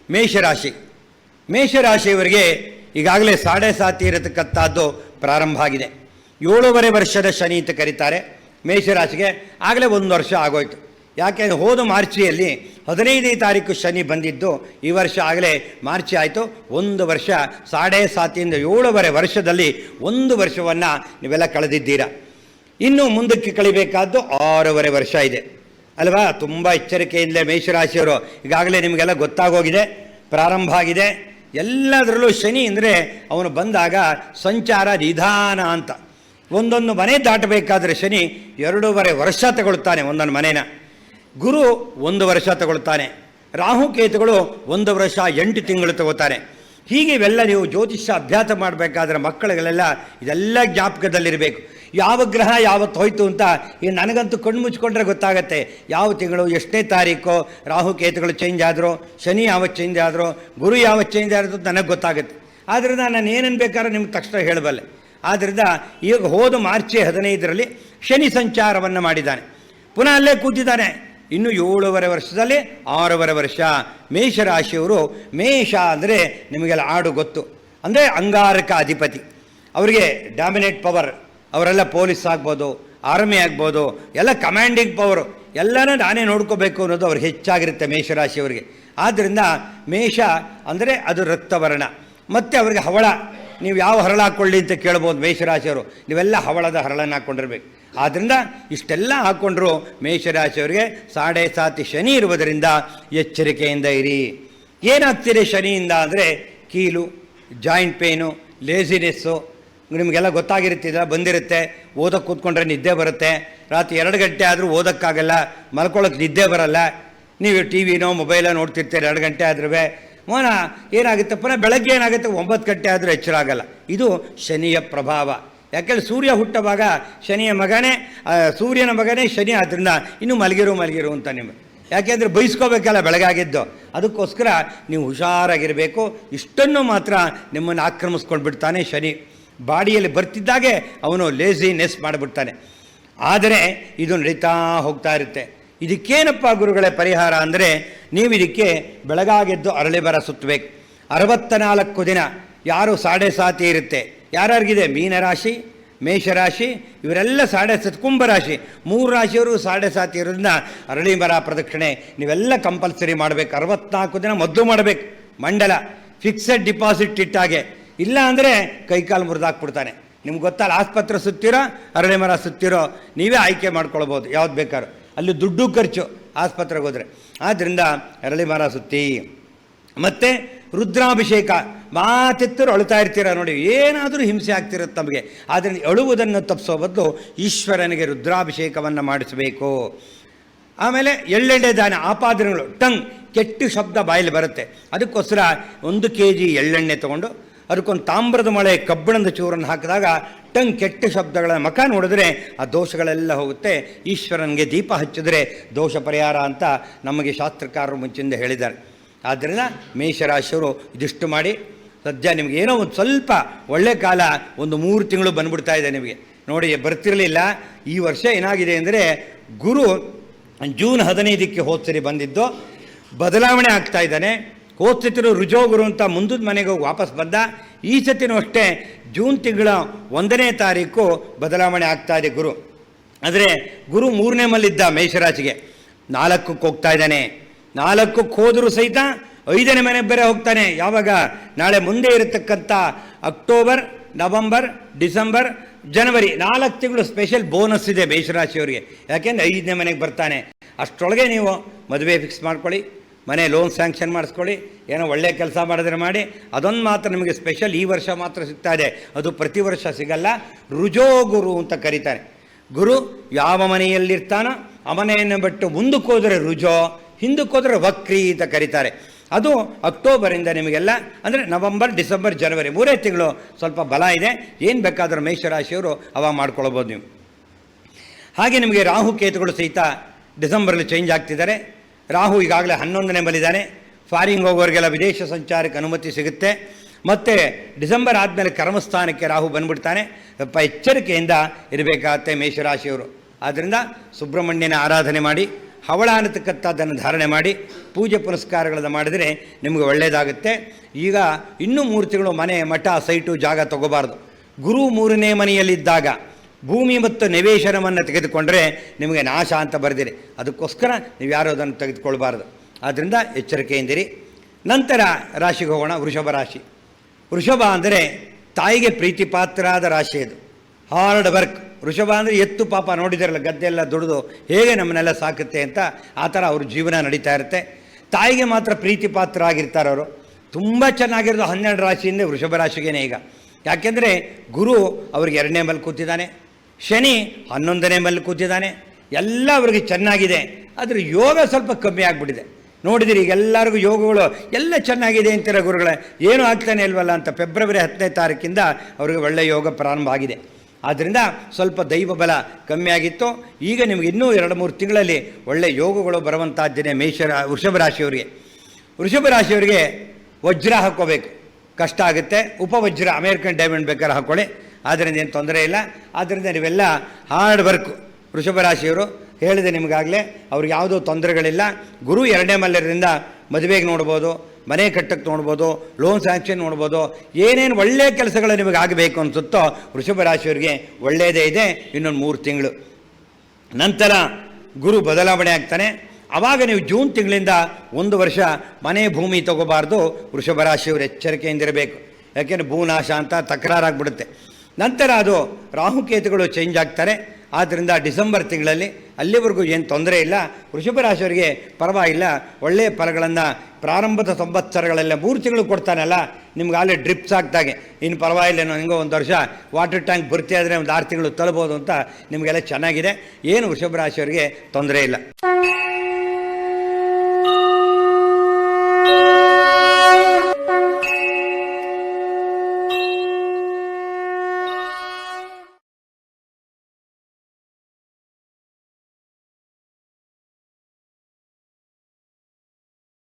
ಮೇಷರಾಶಿ. ಮೇಷರಾಶಿಯವರಿಗೆ ಈಗಾಗಲೇ 7.5 ಇರತಕ್ಕಂಥದ್ದು ಪ್ರಾರಂಭ ಆಗಿದೆ. 7.5 ವರ್ಷದ ಶನಿ ಅಂತ ಕರೀತಾರೆ. ಮೇಷರಾಶಿಗೆ ಆಗಲೇ 1 ವರ್ಷ ಆಗೋಯ್ತು. ಯಾಕೆ ಹೋದ ಮಾರ್ಚಿಯಲ್ಲಿ 15ನೇ ತಾರೀಕು ಶನಿ ಬಂದಿದ್ದು, ಈ ವರ್ಷ ಆಗಲೇ ಮಾರ್ಚಿ ಆಯಿತು. 1 ವರ್ಷ 7.5 7.5 ವರ್ಷದಲ್ಲಿ 1 ವರ್ಷವನ್ನು ನೀವೆಲ್ಲ ಕಳೆದಿದ್ದೀರಾ. ಇನ್ನು ಮುಂದಕ್ಕೆ ಕಳಿಬೇಕಾದ್ದು 6.5 ವರ್ಷ ಇದೆ ಅಲ್ವಾ. ತುಂಬ ಎಚ್ಚರಿಕೆಯಿಂದಲೇ ಮೇಷರಾಶಿಯವರು, ಈಗಾಗಲೇ ನಿಮಗೆಲ್ಲ ಗೊತ್ತಾಗೋಗಿದೆ, ಪ್ರಾರಂಭ ಆಗಿದೆ. ಎಲ್ಲದರಲ್ಲೂ ಶನಿ ಅಂದರೆ ಅವನು ಬಂದಾಗ ಸಂಚಾರ ನಿಧಾನ ಅಂತ. ಒಂದೊಂದು ಮನೆ ದಾಟಬೇಕಾದ್ರೆ ಶನಿ 2.5 ವರ್ಷ ತಗೊಳ್ತಾನೆ ಒಂದೊಂದು ಮನೇನ. ಗುರು 1 ವರ್ಷ ತಗೊಳ್ತಾನೆ. ರಾಹುಕೇತುಗಳು 1 ವರ್ಷ 8 ತಿಂಗಳು ತಗೋತಾನೆ. ಹೀಗೆ ಇವೆಲ್ಲ ನೀವು ಜ್ಯೋತಿಷ್ಯ ಅಭ್ಯಾಸ ಮಾಡಬೇಕಾದ್ರೆ ಮಕ್ಕಳುಗಳೆಲ್ಲ ಇದೆಲ್ಲ ಜ್ಞಾಪಕದಲ್ಲಿರಬೇಕು. ಯಾವ ಗ್ರಹ ಯಾವತ್ತು ಹೋಯ್ತು ಅಂತ ಈಗ ನನಗಂತೂ ಕಣ್ಣು ಮುಚ್ಕೊಂಡ್ರೆ ಗೊತ್ತಾಗತ್ತೆ. ಯಾವ ತಿಂಗಳು ಎಷ್ಟನೇ ತಾರೀಕು ರಾಹುಕೇತುಗಳು ಚೇಂಜ್ ಆದರೂ, ಶನಿ ಯಾವತ್ತು ಚೇಂಜ್ ಆದರೂ, ಗುರು ಯಾವತ್ತು ಚೇಂಜ್ ಆದರೂ ಅಂತ ನನಗೆ ಗೊತ್ತಾಗುತ್ತೆ. ಆದ್ದರಿಂದ ನಾನು ಏನೇನು ಬೇಕಾದ್ರೂ ನಿಮ್ಗೆ ತಕ್ಷಣ ಹೇಳಬಲ್ಲೆ. ಆದ್ದರಿಂದ ಈಗ ಹೋದ ಮಾರ್ಚ್ 15ರಲ್ಲಿ ಶನಿ ಸಂಚಾರವನ್ನು ಮಾಡಿದ್ದಾನೆ. ಪುನಃ ಅಲ್ಲೇ ಕೂತಿದ್ದಾನೆ. ಇನ್ನು 7.5 ವರ್ಷದಲ್ಲಿ 6.5 ವರ್ಷ. ಮೇಷರಾಶಿಯವರು, ಮೇಷ ಅಂದರೆ ನಿಮಗೆಲ್ಲ ಆಡು ಗೊತ್ತು, ಅಂದರೆ ಅಂಗಾರಕ ಅಧಿಪತಿ. ಅವರಿಗೆ ಡಾಮಿನೇಟ್ ಪವರ್. ಅವರೆಲ್ಲ ಪೊಲೀಸ್ ಆಗ್ಬೋದು, ಆರ್ಮಿ ಆಗ್ಬೋದು, ಎಲ್ಲ ಕಮಾಂಡಿಂಗ್ ಪವರು, ಎಲ್ಲನೂ ನಾನೇ ನೋಡ್ಕೋಬೇಕು ಅನ್ನೋದು ಅವ್ರಿಗೆ ಹೆಚ್ಚಾಗಿರುತ್ತೆ ಮೇಷರಾಶಿಯವರಿಗೆ. ಆದ್ದರಿಂದ ಮೇಷ ಅಂದರೆ ಅದು ರಕ್ತವರ್ಣ. ಮತ್ತು ಅವರಿಗೆ ಹವಳ. ನೀವು ಯಾವ ಹರಳು ಹಾಕ್ಕೊಳ್ಳಿ ಅಂತ ಕೇಳ್ಬೋದು ಮೇಷರಾಶಿಯವರು. ನೀವೆಲ್ಲ ಹವಳದ ಹರಳನ್ನು ಹಾಕ್ಕೊಂಡಿರ್ಬೇಕು. ಆದ್ದರಿಂದ ಇಷ್ಟೆಲ್ಲ ಹಾಕ್ಕೊಂಡ್ರು ಮೇಷರಾಶಿಯವರಿಗೆ 7.5 ಶನಿ ಇರುವುದರಿಂದ ಎಚ್ಚರಿಕೆಯಿಂದ ಇರಿ. ಏನಾಗ್ತಿದೆ ಶನಿಯಿಂದ ಅಂದರೆ ಕೀಲು, ಜಾಯಿಂಟ್ ಪೇನು, ಲೇಸಿನೆಸ್ಸು. ನಿಮಗೆಲ್ಲ ಗೊತ್ತಾಗಿರುತ್ತಿಲ್ಲ, ಬಂದಿರುತ್ತೆ. ಓದಕ್ಕೆ ಕೂತ್ಕೊಂಡ್ರೆ ನಿದ್ದೆ ಬರುತ್ತೆ. ರಾತ್ರಿ 2 ಗಂಟೆ ಆದರೂ ಓದೋಕ್ಕಾಗಲ್ಲ, ಮಲ್ಕೊಳ್ಳೋಕೆ ನಿದ್ದೆ ಬರಲ್ಲ. ನೀವು ಟಿ ವಿನೋ ಮೊಬೈಲೋ ನೋಡ್ತಿರ್ತೀರಿ 2 ಗಂಟೆ ಆದ್ರೂ. ಏನಾಗುತ್ತೆ, ಪುನಃ ಬೆಳಗ್ಗೆ ಏನಾಗುತ್ತೆ, 9 ಗಂಟೆ ಆದರೂ ಎಚ್ಚರ ಆಗಲ್ಲ. ಇದು ಶನಿಯ ಪ್ರಭಾವ. ಯಾಕೆಂದರೆ ಸೂರ್ಯ ಹುಟ್ಟವಾಗ ಶನಿಯ ಮಗನೇ, ಸೂರ್ಯನ ಮಗನೇ ಶನಿ. ಆದ್ದರಿಂದ ಇನ್ನೂ ಮಲಗಿರು ಅಂತ ನಿಮಗೆ. ಯಾಕೆಂದರೆ ಬಯಸ್ಕೋಬೇಕಲ್ಲ ಬೆಳಗಾಗಿದ್ದು. ಅದಕ್ಕೋಸ್ಕರ ನೀವು ಹುಷಾರಾಗಿರಬೇಕು. ಇಷ್ಟನ್ನು ಮಾತ್ರ ನಿಮ್ಮನ್ನು ಆಕ್ರಮಿಸ್ಕೊಂಡು ಬಿಡ್ತಾನೆ ಶನಿ. ಬಾಡಿಯಲ್ಲಿ ಬರ್ತಿದ್ದಾಗೆ ಅವನು ಲೇಸಿನೆಸ್ ಮಾಡಿಬಿಡ್ತಾನೆ. ಆದರೆ ಇದು ನಡೀತಾ ಹೋಗ್ತಾ ಇರುತ್ತೆ. ಇದಕ್ಕೇನಪ್ಪ ಗುರುಗಳೇ ಪರಿಹಾರ ಅಂದರೆ, ನೀವು ಇದಕ್ಕೆ ಬೆಳಗಾಗೆದ್ದು ಅರಳಿ ಬರ ಸುತ್ತಬೇಕು. 64 ದಿನ. ಯಾರು 7.5 ಇರುತ್ತೆ, ಯಾರ್ಯಾರಿಗಿದೆ, ಮೀನರಾಶಿ, ಮೇಷರಾಶಿ, ಇವರೆಲ್ಲ 7.5, ಕುಂಭರಾಶಿ, 3 ರಾಶಿಯವರು 7.5 ಇರೋದ್ರಿಂದ ಅರಳಿ ಮರ ಪ್ರದಕ್ಷಿಣೆ ನೀವೆಲ್ಲ ಕಂಪಲ್ಸರಿ ಮಾಡಬೇಕು. 64 ದಿನ ಮದ್ದು ಮಾಡಬೇಕು. ಮಂಡಲ ಫಿಕ್ಸೆಡ್ ಡಿಪಾಸಿಟ್ ಇಟ್ಟಾಗೆ. ಇಲ್ಲ ಅಂದರೆ ಕೈಕಾಲು ಮುರಿದಾಕ್ಬಿಡ್ತಾನೆ. ನಿಮ್ಗೆ ಗೊತ್ತಲ್ಲ, ಆಸ್ಪತ್ರೆ ಸುತ್ತಿರೋ ಅರಳಿ ಮರ ಸುತ್ತಿರೋ ನೀವೇ ಆಯ್ಕೆ ಮಾಡ್ಕೊಳ್ಬೋದು, ಯಾವ್ದು ಬೇಕಾದ್ರೂ. ಅಲ್ಲಿ ದುಡ್ಡು ಖರ್ಚು ಆಸ್ಪತ್ರೆಗೆ ಹೋದರೆ. ಆದ್ದರಿಂದ ಅರಳಿ ಮರ ಸುತ್ತಿ. ಮತ್ತು ರುದ್ರಾಭಿಷೇಕ. ಮಾತೆತ್ತರು ಅಳುತ್ತಾ ಇರ್ತೀರ ನೋಡಿ, ಏನಾದರೂ ಹಿಂಸೆ ಆಗ್ತಿರುತ್ತೆ ನಮಗೆ. ಆದ್ದರಿಂದ ಅಳುವುದನ್ನು ತಪ್ಪಿಸೋ ಬದಲು ಈಶ್ವರನಿಗೆ ರುದ್ರಾಭಿಷೇಕವನ್ನು ಮಾಡಿಸಬೇಕು. ಆಮೇಲೆ ಎಳ್ಳೆಣ್ಣೆ ದಾನ. ಆಪಾದನೆಗಳು, ಟಂಗ್, ಕೆಟ್ಟು ಶಬ್ದ ಬಾಯಲ್ಲಿ ಬರುತ್ತೆ. ಅದಕ್ಕೋಸ್ಕರ 1 kg ಎಳ್ಳೆಣ್ಣೆ ತೊಗೊಂಡು ಅದಕ್ಕೊಂದು ತಾಮ್ರದ ಮಳೆ ಕಬ್ಬಿಣದ ಚೂರನ್ನು ಹಾಕಿದಾಗ ಟಂಗ್ ಕೆಟ್ಟ ಶಬ್ದಗಳ ಮಖ ನೋಡಿದ್ರೆ ಆ ದೋಷಗಳೆಲ್ಲ ಹೋಗುತ್ತೆ. ಈಶ್ವರನಿಗೆ ದೀಪ ಹಚ್ಚಿದ್ರೆ ದೋಷ ಪರಿಹಾರ ಅಂತ ನಮಗೆ ಶಾಸ್ತ್ರಕಾರರು ಮುಂಚಿಂದ ಹೇಳಿದ್ದಾರೆ. ಆದ್ದರಿಂದ ಮೇಷರಾಶಿಯವರು ಇದಿಷ್ಟು ಮಾಡಿ. ಸದ್ಯ ನಿಮಗೆ ಏನೋ ಒಂದು ಸ್ವಲ್ಪ ಒಳ್ಳೆ ಕಾಲ, ಒಂದು 3 ತಿಂಗಳು ಬಂದ್ಬಿಡ್ತಾ ಇದೆ ನಿಮಗೆ. ನೋಡಿ, ಬರ್ತಿರಲಿಲ್ಲ. ಈ ವರ್ಷ ಏನಾಗಿದೆ ಅಂದರೆ, ಗುರು ಜೂನ್ 15ಕ್ಕೆ ಹೋದ್ಸರಿ ಬಂದಿದ್ದು, ಬದಲಾವಣೆ ಆಗ್ತಾ ಇದ್ದಾನೆ. ಹೋದ್ಸತಿರು ರುಜೋಗುರು ಅಂತ ಮುಂದಿನ ಮನೆಗೆ ಹೋಗಿ ವಾಪಸ್ ಬಂದ. ಈ ಸತಿನೂ ಅಷ್ಟೇ ಜೂನ್ ತಿಂಗಳ 1ನೇ ತಾರೀಕು ಬದಲಾವಣೆ ಆಗ್ತಾ ಇದೆ ಗುರು. ಆದರೆ ಗುರು 3ನೇ ಮಲ್ಲಿದ್ದ ಮೇಷರಾಶಿಗೆ, 4ಕ್ಕೆ ಹೋಗ್ತಾ ಇದ್ದಾನೆ. 4ಕ್ಕೆ ಹೋದರೂ ಸಹಿತ 5ನೇ ಮನೆಗೆ ಬೇರೆ ಹೋಗ್ತಾನೆ. ಯಾವಾಗ? ನಾಳೆ ಮುಂದೆ ಇರತಕ್ಕಂಥ ಅಕ್ಟೋಬರ್, ನವಂಬರ್, ಡಿಸೆಂಬರ್, ಜನವರಿ 4 ತಿಂಗಳು ಸ್ಪೆಷಲ್ ಬೋನಸ್ ಇದೆ ಮೇಷರಾಶಿಯವರಿಗೆ. ಯಾಕೆಂದರೆ 5ನೇ ಮನೆಗೆ ಬರ್ತಾನೆ. ಅಷ್ಟರೊಳಗೆ ನೀವು ಮದುವೆ ಫಿಕ್ಸ್ ಮಾಡ್ಕೊಳ್ಳಿ, ಮನೆ ಲೋನ್ ಸ್ಯಾಂಕ್ಷನ್ ಮಾಡಿಸ್ಕೊಳ್ಳಿ, ಏನೋ ಒಳ್ಳೆಯ ಕೆಲಸ ಮಾಡಿದ್ರೆ ಮಾಡಿ. ಅದೊಂದು ಮಾತ್ರ ನಿಮಗೆ ಸ್ಪೆಷಲ್ ಈ ವರ್ಷ ಮಾತ್ರ ಸಿಗ್ತಾ ಇದೆ, ಅದು ಪ್ರತಿ ವರ್ಷ ಸಿಗಲ್ಲ. ರುಜೋ ಗುರು ಅಂತ ಕರೀತಾರೆ. ಗುರು ಯಾವ ಮನೆಯಲ್ಲಿರ್ತಾನೋ ಆ ಮನೆಯನ್ನು ಬಿಟ್ಟು ಮುಂದಕ್ಕೆ ಹೋದರೆ ರುಜೋ, ಹಿಂದಕ್ಕೆ ಹೋದರೆ ವಕ್ರಿ ಅಂತ ಕರೀತಾರೆ. ಅದು ಅಕ್ಟೋಬರಿಂದ ನಿಮಗೆಲ್ಲ, ಅಂದರೆ ನವಂಬರ್, ಡಿಸೆಂಬರ್, ಜನವರಿ 3 ತಿಂಗಳು ಸ್ವಲ್ಪ ಬಲ ಇದೆ. ಏನು ಬೇಕಾದರೂ ಮೇಷರಾಶಿಯವರು ಅವ ಮಾಡ್ಕೊಳ್ಬೋದು ನೀವು. ಹಾಗೆ ನಿಮಗೆ ರಾಹುಕೇತುಗಳು ಸಹಿತ ಡಿಸೆಂಬರಲ್ಲಿ ಚೇಂಜ್ ಆಗ್ತಿದ್ದಾರೆ. ರಾಹು ಈಗಾಗಲೇ 11ನೇ ಬಲಿದ್ದಾನೆ. ಫಾರಿನ್ ಹೋಗೋರಿಗೆಲ್ಲ ವಿದೇಶ ಸಂಚಾರಕ್ಕೆ ಅನುಮತಿ ಸಿಗುತ್ತೆ. ಮತ್ತು ಡಿಸೆಂಬರ್ ಆದಮೇಲೆ ಕರ್ಮಸ್ಥಾನಕ್ಕೆ ರಾಹು ಬಂದುಬಿಡ್ತಾನೆ. ಸ್ವಲ್ಪ ಎಚ್ಚರಿಕೆಯಿಂದ ಇರಬೇಕಾಗತ್ತೆ ಮೇಷರಾಶಿಯವರು. ಆದ್ದರಿಂದ ಸುಬ್ರಹ್ಮಣ್ಯನ ಆರಾಧನೆ ಮಾಡಿ, ಹವಳ ಅನ್ನತಕ್ಕಂಥದ್ದನ್ನು ಧಾರಣೆ ಮಾಡಿ ಪೂಜೆ ಪುನಸ್ಕಾರಗಳನ್ನು ಮಾಡಿದರೆ ನಿಮಗೆ ಒಳ್ಳೆಯದಾಗುತ್ತೆ. ಈಗ ಇನ್ನೂ 3 ತಿಂಗಳು ಮನೆ ಮಠ ಸೈಟು ಜಾಗ ತಗೋಬಾರ್ದು. ಗುರು 3ನೇ ಮನೆಯಲ್ಲಿದ್ದಾಗ ಭೂಮಿ ಮತ್ತು ನಿವೇಶನವನ್ನು ತೆಗೆದುಕೊಂಡರೆ ನಿಮಗೆ ನಾಶ ಅಂತ ಬರೆದಿರಿ. ಅದಕ್ಕೋಸ್ಕರ ನೀವು ಯಾರೂ ಅದನ್ನು ತೆಗೆದುಕೊಳ್ಬಾರ್ದು. ಆದ್ದರಿಂದ ಎಚ್ಚರಿಕೆಯಿಂದಿರಿ. ನಂತರ ರಾಶಿಗೆ ಹೋಗೋಣ. ವೃಷಭ ರಾಶಿ. ವೃಷಭ ಅಂದರೆ ತಾಯಿಗೆ ಪ್ರೀತಿಪಾತ್ರರಾದ ರಾಶಿ. ಅದು ಹಾರ್ಡ್ ವರ್ಕ್. ವೃಷಭ ಅಂದರೆ ಎತ್ತು ಪಾಪ ನೋಡಿದಿರಲ್ಲ, ಗದ್ದೆಲ್ಲ ದುಡಿದು ಹೇಗೆ ನಮ್ಮನ್ನೆಲ್ಲ ಸಾಕುತ್ತೆ ಅಂತ ಆ ಥರ ಅವ್ರ ಜೀವನ ನಡೀತಾ ಇರುತ್ತೆ. ತಾಯಿಗೆ ಮಾತ್ರ ಪ್ರೀತಿಪಾತ್ರ ಆಗಿರ್ತಾರೆ ಅವರು. ತುಂಬ ಚೆನ್ನಾಗಿರೋದು 12 ರಾಶಿಯಿಂದ ವೃಷಭ ರಾಶಿಗೇನೆ ಈಗ. ಯಾಕೆಂದರೆ ಗುರು ಅವ್ರಿಗೆ 2ನೇ ಮಲ್ಲಿ ಕೂತಿದ್ದಾನೆ, ಶನಿ 11ನೇ ಮಲ್ಲಿ ಕೂತಿದ್ದಾನೆ. ಎಲ್ಲ ಅವ್ರಿಗೆ ಚೆನ್ನಾಗಿದೆ. ಆದರೆ ಯೋಗ ಸ್ವಲ್ಪ ಕಮ್ಮಿ ಆಗಿಬಿಟ್ಟಿದೆ. ನೋಡಿದಿರಿ ಈಗ ಎಲ್ಲರಿಗೂ ಯೋಗಗಳು ಎಲ್ಲ ಚೆನ್ನಾಗಿದೆ ಅಂತೀರ ಗುರುಗಳೇ, ಏನೂ ಆಗ್ತಾನೆ ಇಲ್ವಲ್ಲ ಅಂತ. ಫೆಬ್ರವರಿ 10ನೇ ತಾರೀಕಿಂದ ಅವ್ರಿಗೆ ಒಳ್ಳೆಯ ಯೋಗ ಪ್ರಾರಂಭ ಆಗಿದೆ. ಆದ್ದರಿಂದ ಸ್ವಲ್ಪ ದೈವ ಬಲ ಕಮ್ಮಿ ಆಗಿತ್ತು. ಈಗ ನಿಮಗೆ ಇನ್ನೂ 2-3 ತಿಂಗಳಲ್ಲಿ ಒಳ್ಳೆಯ ಯೋಗಗಳು ಬರುವಂಥದ್ದೇ ವೃಷಭ ರಾಶಿಯವರಿಗೆ. ವೃಷಭ ರಾಶಿಯವರಿಗೆ ವಜ್ರ ಹಾಕ್ಕೋಬೇಕು, ಕಷ್ಟ ಆಗುತ್ತೆ. ಉಪವಜ್ರ ಅಮೇರಿಕನ್ ಡೈಮಂಡ್ ಬೇಕಾದ್ರೆ ಹಾಕ್ಕೊಳ್ಳಿ, ಆದ್ದರಿಂದ ಏನು ತೊಂದರೆ ಇಲ್ಲ. ಆದ್ದರಿಂದ ನೀವೆಲ್ಲ ಹಾರ್ಡ್ ವರ್ಕು. ವೃಷಭ ರಾಶಿಯವರು ಹೇಳಿದೆ ನಿಮಗಾಗಲೇ, ಅವ್ರಿಗೆ ಯಾವುದೋ ತೊಂದರೆಗಳಿಲ್ಲ. ಗುರು 2ನೇ ಮಲ್ಲಿರೋದ್ರಿಂದ ಮದುವೆಗೆ ನೋಡ್ಬೋದು, ಮನೆ ಕಟ್ಟಕ್ಕೆ ನೋಡ್ಬೋದು, ಲೋನ್ ಸ್ಯಾಂಕ್ಷನ್ ನೋಡ್ಬೋದು. ಏನೇನು ಒಳ್ಳೆಯ ಕೆಲಸಗಳು ನಿಮಗೆ ಆಗಬೇಕು ಅನಿಸುತ್ತೋ ವೃಷಭ ರಾಶಿಯವರಿಗೆ ಒಳ್ಳೆಯದೇ ಇದೆ. ಇನ್ನೊಂದು 3 ತಿಂಗಳು ನಂತರ ಗುರು ಬದಲಾವಣೆ ಆಗ್ತಾನೆ. ಆವಾಗ ನೀವು ಜೂನ್ ತಿಂಗಳಿಂದ 1 ವರ್ಷ ಮನೆ ಭೂಮಿ ತಗೋಬಾರ್ದು. ವೃಷಭ ರಾಶಿಯವರು ಎಚ್ಚರಿಕೆಯಿಂದಿರಬೇಕು. ಯಾಕೆಂದರೆ ಭೂನಾಶ ಅಂತ ತಕರಾರಾಗ್ಬಿಡುತ್ತೆ. ನಂತರ ಅದು ರಾಹುಕೇತುಗಳು ಚೇಂಜ್ ಆಗ್ತಾರೆ. ಆದ್ದರಿಂದ ಡಿಸೆಂಬರ್ ತಿಂಗಳಲ್ಲಿ ಅಲ್ಲಿವರೆಗೂ ಏನು ತೊಂದರೆ ಇಲ್ಲ. ವೃಷಭ ರಾಶಿಯವರಿಗೆ ಪರವಾಗಿಲ್ಲ, ಒಳ್ಳೆಯ ಫಲಗಳನ್ನು ಪ್ರಾರಂಭದ ಸಂವತ್ಸರಗಳೆಲ್ಲ 3 ತಿಂಗಳು ಕೊಡ್ತಾನಲ್ಲ ನಿಮ್ಗೆ ಅಲ್ಲೇ ಡ್ರಿಪ್ಸ್ ಆಗ್ತಾಗೆ. ಇನ್ನು ಪರವಾಗಿಲ್ಲೇನೋ, ಹಿಂಗೋ 1 ವರ್ಷ ವಾಟರ್ ಟ್ಯಾಂಕ್ ಭರ್ತಿ ಆದರೆ ಒಂದು 6 ತಿಂಗಳು ತಲುಬೋದು ಅಂತ ನಿಮಗೆಲ್ಲ ಚೆನ್ನಾಗಿದೆ. ಏನು ವೃಷಭ ರಾಶಿಯವರಿಗೆ ತೊಂದರೆ ಇಲ್ಲ.